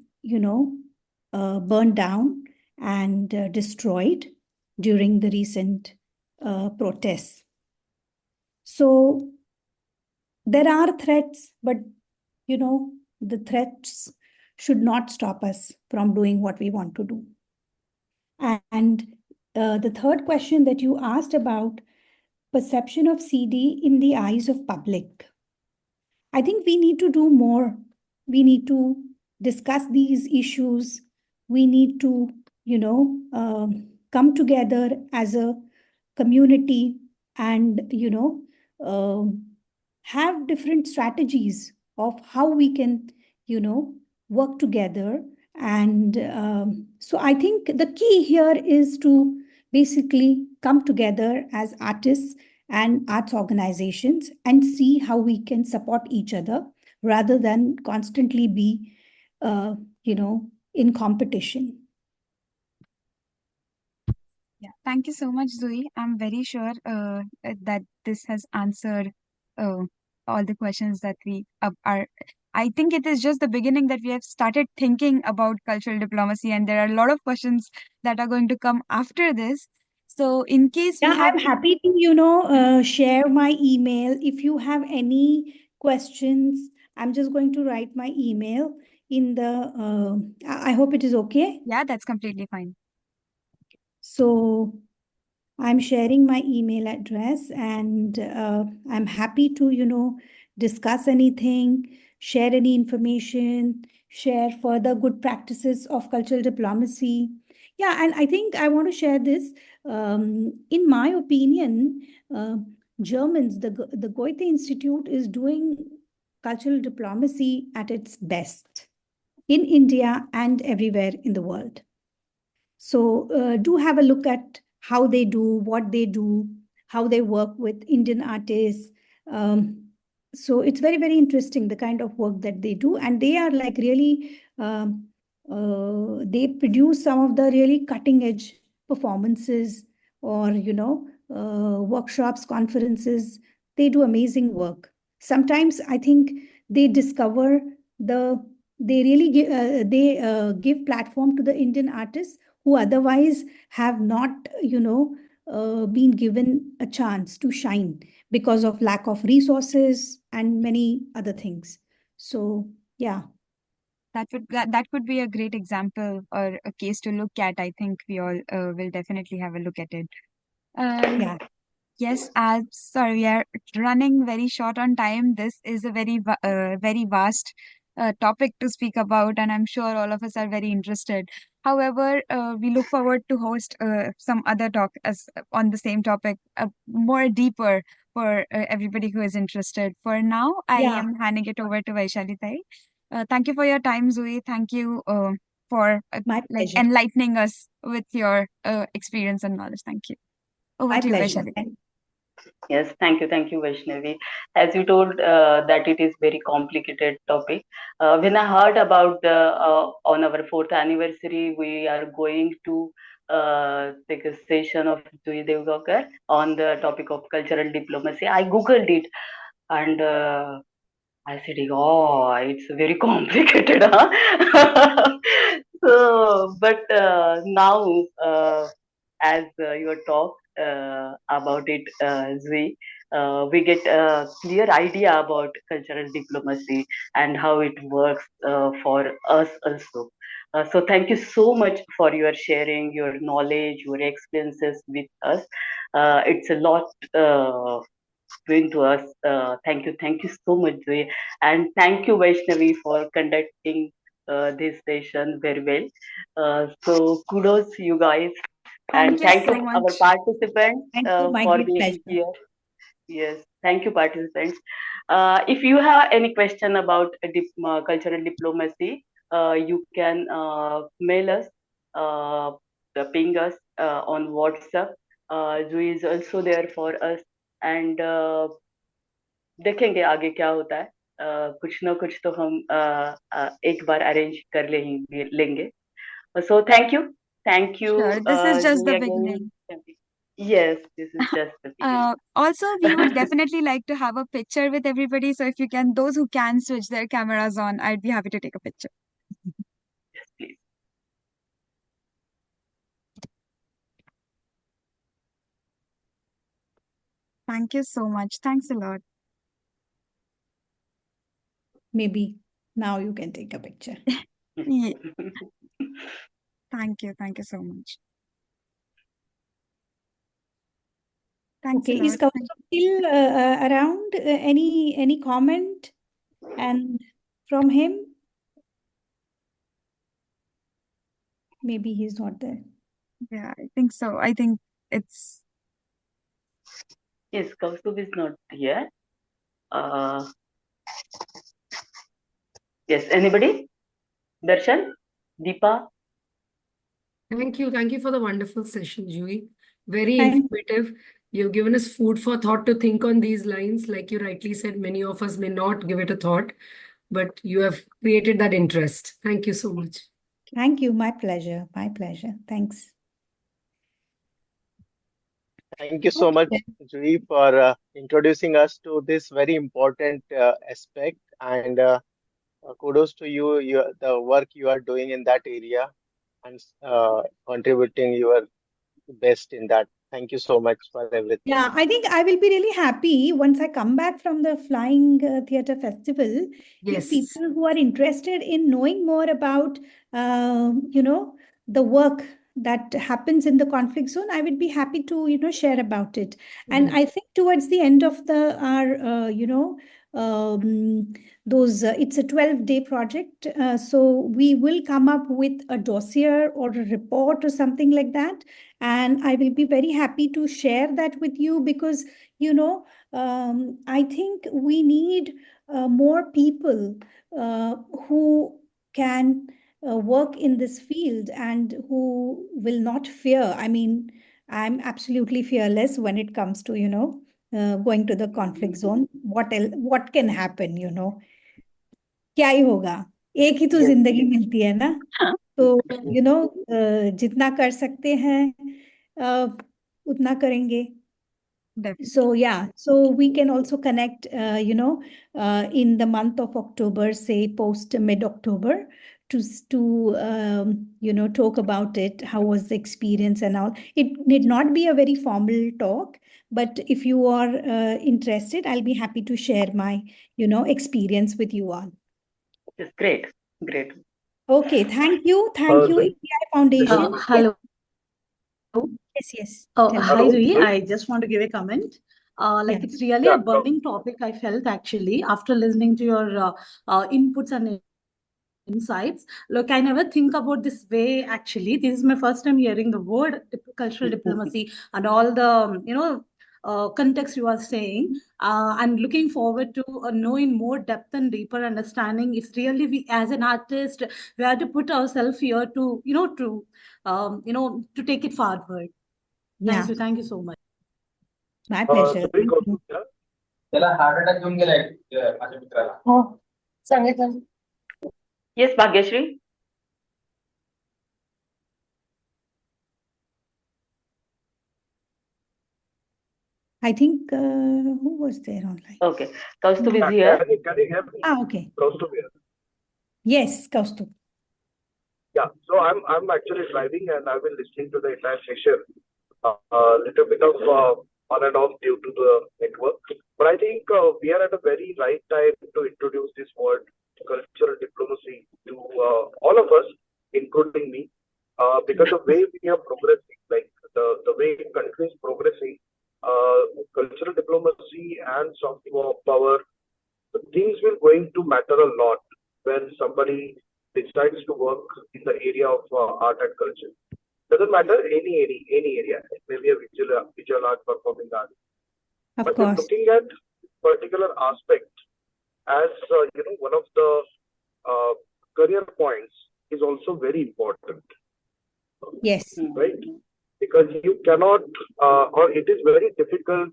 burned down and destroyed during the recent protests. So there are threats, but, the threats should not stop us from doing what we want to do. And the third question that you asked about perception of CD in the eyes of public. I think we need to do more. We need to discuss these issues. We need to, come together as a community and, have different strategies of how we can, work together. And so I think the key here is to basically come together as artists and arts organizations and see how we can support each other rather than constantly be, in competition.
Yeah, thank you so much, Zoe. I'm very sure that this has answered all the questions that we are. I think it is just the beginning that we have started thinking about cultural diplomacy, and there are a lot of questions that are going to come after this. So, in case we
Yeah,
have,
I'm happy to, share my email. If you have any questions, I'm just going to write my email in the, I hope it is okay.
yeah, that's completely fine.
So I'm sharing my email address, and I'm happy to, discuss anything, share any information, share further good practices of cultural diplomacy. Yeah, and I think I want to share this. In my opinion, Germans, the Goethe Institute is doing cultural diplomacy at its best in India and everywhere in the world. So do have a look at how they do, what they do, how they work with Indian artists. So it's very, very interesting, the kind of work that they do. And they are like really, they produce some of the really cutting edge performances or, workshops, conferences. They do amazing work. Sometimes I think they discover they really give platform to the Indian artists who otherwise have not, been given a chance to shine because of lack of resources and many other things. So, yeah.
that could be a great example or a case to look at. I think we all will definitely have a look at it.
Yeah.
Yes, as sorry, we are running very short on time. This is a very vast topic to speak about, and I'm sure all of us are very interested. However, we look forward to host some other talk as on the same topic, more deeper for everybody who is interested. For now, I
Yeah.
am handing it over to Vaishali Tai. Thank you for your time, Zoe. Thank you for
My
like
pleasure.
enlightening us with your experience and knowledge. Thank you. Over
My
to you,
pleasure.
Vaishali Tai.
Yes, thank you, Vaishnavi. As you told that it is very complicated topic. When I heard about the on our fourth anniversary, we are going to take a session of Juee Devgaonkar on the topic of cultural diplomacy. I googled it and I said, "Oh, it's very complicated, huh?" So, but now, as you talk about it, Zvi, we get a clear idea about cultural diplomacy and how it works for us also. So, thank you so much for your sharing your knowledge, your experiences with us. It's a lot. Doing to us. Thank you so much, Zoe, and thank you, Vaishnavi, for conducting this session very well. So kudos to you guys, and
Thank you
thank you
so
our
much.
participants
Thank you. My
for
great
being
pleasure.
here. Yes, thank you, participants. If you have any question about cultural diplomacy, you can mail us, uh, ping us on WhatsApp. Zoe is also there for us, and देखेंगे आगे क्या होता है. कुछ ना कुछ तो हम एक बार अरेंज कर लेंगे. So thank you,
Sure, this is just the
Julia again.
beginning.
Yes, this is just the beginning.
Also, we would definitely like to have a picture with everybody. So if you can, those who can switch their cameras on, I'd be happy to take a picture.
Yes, please.
Thank you so much. Thanks a lot.
Maybe now you can take a picture.
Yeah. Thank you. Thank you so much. Thanks a
Okay, is
lot.
Kaustubh still around? Any comment and from him? Maybe he's not there.
Yeah, I think so. I think it's
Yes, Kaustubh is not here. Yes, anybody? Darshan? Deepa?
Thank you. Thank you for the wonderful session, Julie. Very
Thank
informative. You've given us food for thought to think on these lines. Like you rightly said, many of us may not give it a thought, but you have created that interest. Thank you so much.
Thank you. My pleasure. My pleasure. Thanks.
Thank you so much,
Okay.
Julie, for introducing us to this very important aspect. And kudos to you, the work you are doing in that area and contributing your best in that. Thank you so much for everything.
Yeah, I think I will be really happy once I come back from the Flying Theatre Festival. If
Yes.
people who are interested in knowing more about, the work that happens in the conflict zone, I would be happy to, share about it. And I think towards the end of it's a 12-day project. So we will come up with a dossier or a report or something like that. And I will be very happy to share that with you because, I think we need more people who can work in this field and who will not fear. I mean, I'm absolutely fearless when it comes to, going to the conflict zone. What can happen, क्या ही होगा एक ही तो
Yes.
जिंदगी मिलती है ना तो जितना कर सकते हैं उतना करेंगे
definitely.
so yeah so we can also connect in the month of October, say post mid-October, to talk about it. How was the experience and all? It need not be a very formal talk, but if you are interested, I'll be happy to share my experience with you all.
Yes, great. Great.
Okay, thank you. Thank you,
Juee,
ATI Foundation. Yes,
Hello.
yes.
Oh,
Tell me.
hi,
hello,
Juee.
Juee.
I just want to give a comment.
Yeah.
It's really
Yeah,
a burning topic, I felt actually, after listening to your inputs and insights. Look, I never think about this way actually. This is my first time hearing the word cultural diplomacy and all the, context you are saying. I'm looking forward to knowing more depth and deeper understanding. If really we, as an artist, we have to put ourselves here to, to take it forward.
Yeah,
Thank you so much.
my pleasure.
Juee,
Thank you.
yeah.
त्याला heart attack घेऊन गेलाय माझ्या मित्राला
हो सांगितलं
Yes, Bhagyashree.
I think who was there online?
Okay. Kaustubh is
Can
here.
can you hear me?
Okay.
Kaustubh here.
Yes, Kaustubh.
Yeah, so I'm actually driving and I've been listening to the entire session. Little bit of on and off due to the network, but I think we are at a very right time to introduce this word cultural diplomacy to all of us, including me, because the way we are progressing, like the way country is progressing, cultural diplomacy and soft power, the things will going to matter a lot when somebody decides to work in the area of art and culture. Doesn't matter any area. It may be a visual art, performing art.
Of
But we're
course.
looking at particular aspect as one of the career points is also very important,
Yes.
right? Because you cannot, or it is very difficult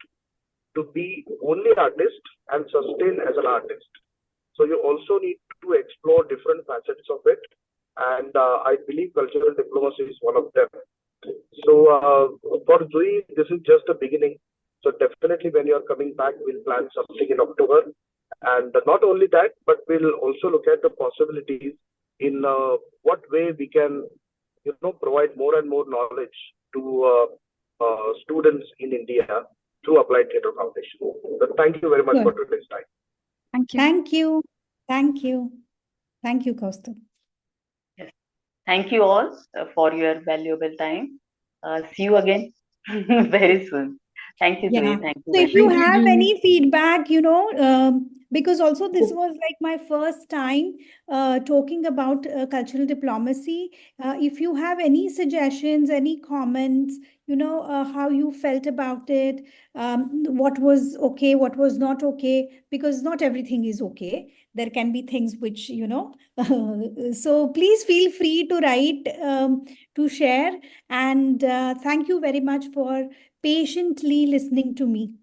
to be only artist and sustain as an artist. So you also need to explore different facets of it, and I believe cultural diplomacy is one of them. So for Juee, this is just a beginning. So definitely when you're coming back, we'll plan something in October. And not only that, but we'll also look at the possibilities in what way we can, provide more and more knowledge to students in India through Applied Theatre Foundation. But thank you very much for
Good.
today's time.
Thank you.
Thank you. Thank you. Thank you, Kaustubh.
Yes. Thank you all for your valuable time. See you again very soon. Thank you,
Yeah.
Juee. Thank you,
So if you
Thank you,
have
Juee.
any feedback, because also this was like my first time talking about cultural diplomacy. If you have any suggestions, any comments, how you felt about it, what was okay, what was not okay, because not everything is okay. There can be things which, so please feel free to write, to share. And thank you very much for patiently listening to me.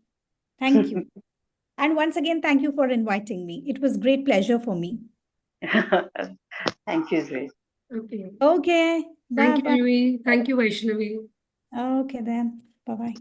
Thank you. And once again, thank you for inviting me. It was great pleasure for me.
Thank you, Juee.
Okay.
Okay.
Thank you,
Bye-bye.
Juee. Thank you, Vaishnavi.
Okay then. Bye-bye.